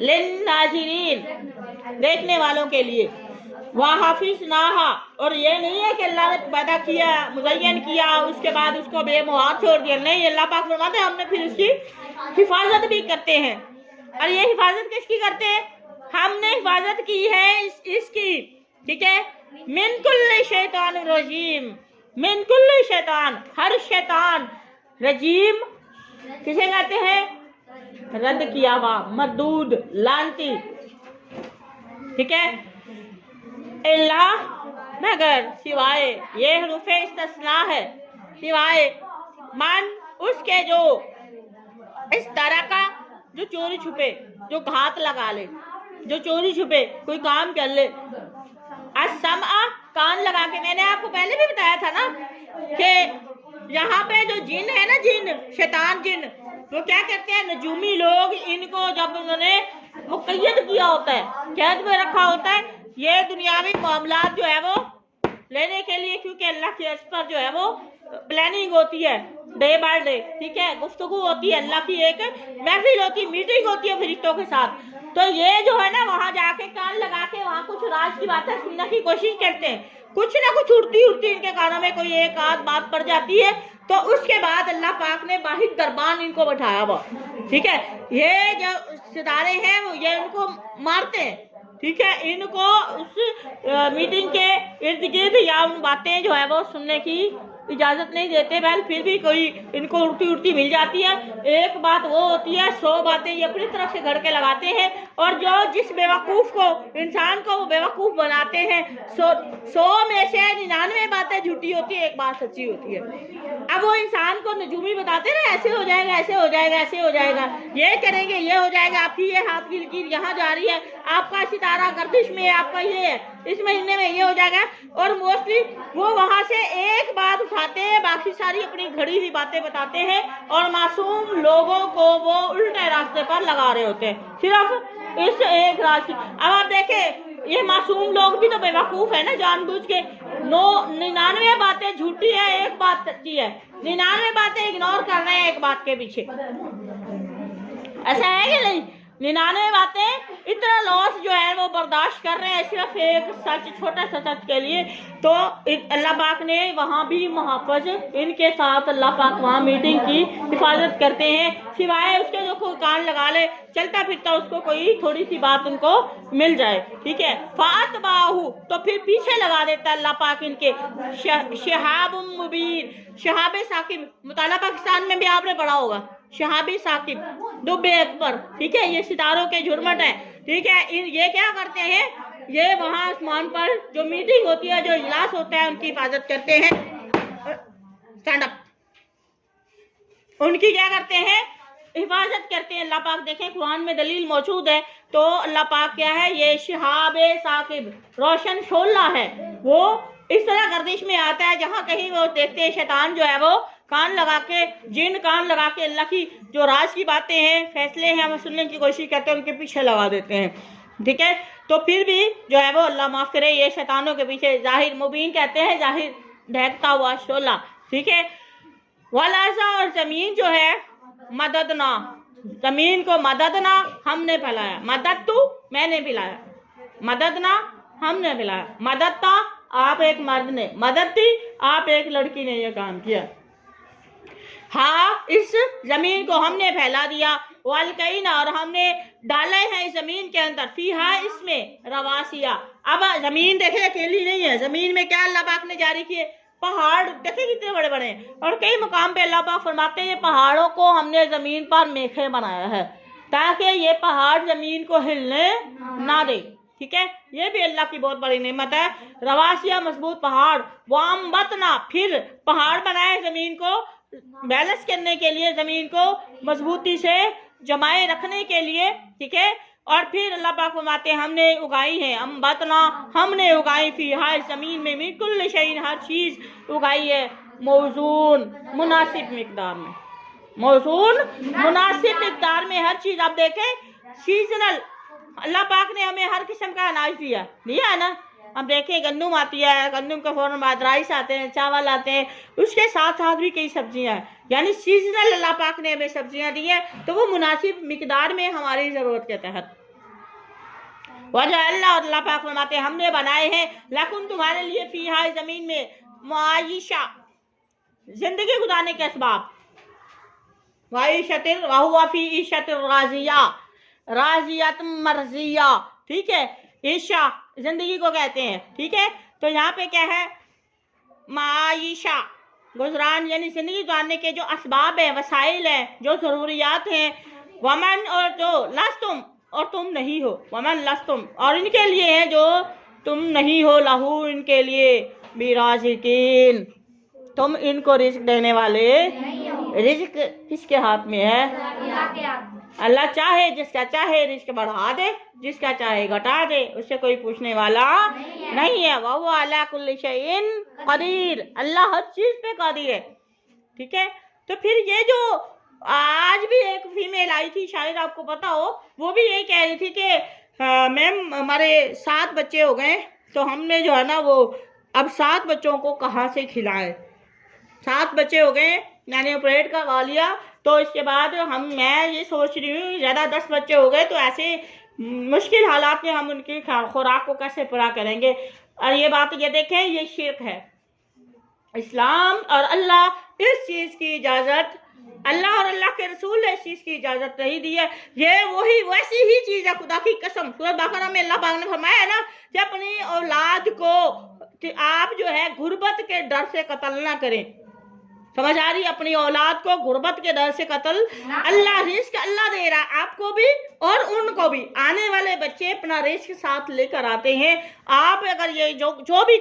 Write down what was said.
लिन्नाज़िरीन, देखने वालों के लिए। वह हाफिज नाहा, और ये नहीं है कि अल्लाह ने पैदा किया, मुज़य्यन किया, उसके बाद उसको बेमुहार छोड़ दिया। नहीं, अल्लाह पाक फरमाते हैं हमने फिर उसकी हिफाजत भी करते हैं। और ये हिफाजत किसकी करते हैं? हमने हिफाजत की है इसकी, ठीक है। मिन कुल्ली शैतान रजीम, मिन कुल्ली शैतान, हर शैतान। रजीम किसे कहते हैं? रद्द किया हुआ, मरदूद, लानती, ठीक है। इल्ला, मगर, सिवाय, ये हरूफे इस्तिस्ना है, सिवाय, मन, उसके जो इस तरह का जो चोरी छुपे, जो घात लगा ले, जो चोरी छुपे कोई काम कर ले। असमा, कान लगा के, मैंने आपको पहले भी बताया था ना कि यहाँ पे जो जिन है ना, जिन, शैतान जिन, वो क्या करते हैं? नजूमी लोग, इनको जब उन्होंने मुक़य्यद किया होता है, कैद में रखा होता है, ये दुनियावी मामलात जो है वो लेने के लिए, क्योंकि अल्लाह के अर्श पर जो है वो प्लानिंग होती है डे बाय डे, ठीक है। गुफ्तगू होती है, अल्लाह की एक महफिल होती है, मीटिंग होती है फरिश्तों के साथ। तो ये जो है ना, वहाँ जाके कान लगा के वहाँ कुछ राज की बातें सुनने की कोशिश करते हैं। कुछ ना कुछ उड़ती उड़ती इनके कानों में कोई एक आध बात पड़ जाती है, तो उसके बाद अल्लाह पाक ने वाहिद दरबान इनको बैठाया हुआ, ठीक है। ये जो सितारे हैं वो ये इनको मारते हैं, ठीक है। इनको उस मीटिंग के इर्द गिर्द या उन बातें जो है वो सुनने की इजाजत नहीं देते। बैल फिर भी कोई इनको उड़ती उड़ती मिल जाती है। एक बात वो होती है, 100 बातें ये अपनी तरफ से घर के लगाते हैं, और जो जिस बेवकूफ को, इंसान को वो बेवकूफ बनाते हैं। 100 में से 99 बातें झूठी होती है, एक बात सच्ची होती है। अब वो इंसान को नजूमी बताते ना, ऐसे हो जाएगा, ऐसे हो जाएगा, ऐसे हो जाएगा, ये करेंगे, ये हो जाएगा, आपकी ये हाथ की लकीर यहाँ जा रही है, आपका सितारा गर्दिश में, आपका ये है, इस महीने में ये हो जाएगा। और मोस्टली वो वहां से एक बात उठाते हैं, बाकी सारी अपनी घड़ी हुई बातें बताते हैं, और मासूम लोगों को वो उल्टे रास्ते पर लगा रहे होते हैं, सिर्फ इस एक रास्ते। अब आप देखें, ये मासूम लोग भी तो बेवकूफ है ना, जानबूझ के 99 बातें झूठी है, एक बात सच्ची है। 99 बातें इग्नोर कर रहे हैं एक बात के पीछे, ऐसा है कि नहीं? 99 बातें, इतना लॉस जो है वो बर्दाश्त कर रहे हैं सिर्फ एक सच, छोटा सा सच के लिए। तो अल्लाह पाक ने वहाँ भी मुहाफ़िज़, इनके साथ अल्लाह पाक वहाँ मीटिंग की हिफाजत करते हैं, सिवाय उसके जो कोई कान लगा ले, चलता फिरता उसको कोई थोड़ी सी बात उनको मिल जाए, ठीक है। फ़ातबाहु, तो फिर पीछे लगा देता है अल्लाह पाक इनके शहाबुम मुबीन, शहाब साकिब। मुताला पाकिस्तान में भी आपने पढ़ा होगा, शहाबी साकिब, दुब्बे अकबर, ठीक है। ये सितारों के झुरमट है, ठीक है। ये क्या करते हैं? ये वहाँ आसमान पर जो मीटिंग होती है, जो इजलास होता है, उनकी हिफाजत करते हैं। स्टैंड अप, उनकी क्या करते हैं? हिफाजत करते हैं। अल्लाह पाक देखें, कुरान में दलील मौजूद है। तो अल्लाह पाक क्या है? ये शहाब साकिब, रोशन शोला है, वो इस तरह गर्दिश में आता है जहाँ कहीं वो देखते हैं शैतान जो है वो कान लगा के, जिन कान लगा के अल्लाह की जो राज की बातें हैं, फैसले हैं, हम सुनने की कोशिश करते हैं, उनके पीछे लगा देते हैं, ठीक है। तो फिर भी जो है वो अल्लाह माफ़ करे, ये शैतानों के पीछे जाहिर मुबीन कहते हैं, जाहिर ढहकता हुआ शोला, ठीक है। वलासा, और ज़मीन जो है मददना, ज़मीन को मददना हमने फैलाया, मदद तू मैंने पिलाया, मददना हमने पिलाया, मददता आप एक मर्द ने, मदद थी आप एक लड़की ने ये काम किया। हाँ, इस जमीन को हमने फैला दिया, वालकईना, और हमने डाले हैं इस जमीन के अंदर, फीहा, इसमें, रवासिया। अब जमीन देखे अकेली नहीं है, जमीन में क्या अल्लाह पाक ने जारी किए? पहाड़ देखे कितने बड़े बड़े हैं, और कई मुकाम पे अल्लाह पाक फरमाते हैं पहाड़ों को हमने जमीन पर मेखे बनाया है ताकि ये पहाड़ जमीन को हिलने ना दे, ठीक है। ये भी अल्लाह की बहुत बड़ी नेमत है। रवासिया, मजबूत पहाड़, वाम बतना, फिर पहाड़ बनाए जमीन को बैलेंस करने के लिए, जमीन को मजबूती से जमाए रखने के लिए, ठीक है। और फिर अल्लाह पाक फरमाते हैं हमने उगाई है, अम्बतना, हमने उगाई, फी हर जमीन में, मिन कुल्ल शैइन, हर चीज उगाई है, मौजून, मुनासिब मिकदार में, मौजून मुनासिब मिकदार में हर चीज। आप देखें सीजनल, अल्लाह पाक ने हमें हर किस्म का अनाज दिया है ना। अब देखें गंदम आती है, गंदम के फौरन बाद राइस आते हैं, चावल आते हैं, उसके साथ साथ भी कई सब्जियां हैं, यानी सीजनल अल्लाह पाक ने हमें सब्जियां दी हैं, तो वो मुनासिब मिकदार में हमारी ज़रूरत के तहत, वजअल्ना, और अल्लाह पाक फरमाते हैं हमने बनाए हैं लकुम तुम्हारे लिए फीहा जमीन में मुआइशा जिंदगी गुजारने के असबाब, वाइशतिन वहुवा फी ईशतिन राजिया राजियत मर्जिया, ठीक है। ईशा जिंदगी को कहते हैं, ठीक है। तो यहाँ पे क्या है, माईशा गुजरान यानी जिंदगी गुजारने के जो असबाब हैं, वसाइल हैं, जो जरूरियात हैं। वमन और जो लस्तुम और तुम नहीं हो, वमन लस्तुम और इनके लिए है जो तुम नहीं हो, लहू इनके लिए बिराजिकीन तुम इनको रिस्क देने वाले। रिस्क किसके हाथ में है? अल्लाह चाहे जिसका चाहे रिस्क बढ़ा दे, जिसका चाहे घटा दे, उससे कोई पूछने वाला नहीं है। वह अला कुल्ली शैइन कदीर, अल्लाह हर चीज पे कादिर है, ठीक है। तो फिर ये जो आज भी एक फीमेल आई थी, शायद आपको पता हो, वो भी यही कह रही थी कि मैम हमारे 7 बच्चे हो गए, तो हमने जो है ना वो अब 7 बच्चों को कहाँ से खिलाएं। 7 बच्चे हो गए, मैंने ऑपरेट करवा लिया, तो इसके बाद मैं ये सोच रही हूँ ज़्यादा 10 बच्चे हो गए तो ऐसे मुश्किल हालात में हम उनकी खुराक को कैसे पूरा करेंगे। और ये बात ये देखें, ये शिर्क है। इस्लाम और अल्लाह इस चीज़ की इजाज़त, अल्लाह और अल्लाह के रसूल ने इस चीज़ की इजाज़त नहीं दी है। ये वही वैसी ही चीज़ है, खुदा की कसम। सूरह बकरा में अल्लाह पाक ने फरमाया है ना कि अपनी औलाद को आप जो है गुर्बत के डर से कत्ल ना करें। समझ आ रही? अपनी औलाद को गुर्बत के डर से कत्ल, अल्लाह रिस्क अल्लाह दे रहा है आपको भी और उनको भी। आने वाले बच्चे अपना रिस्क साथ लेकर आते हैं। आप अगर ये जो भी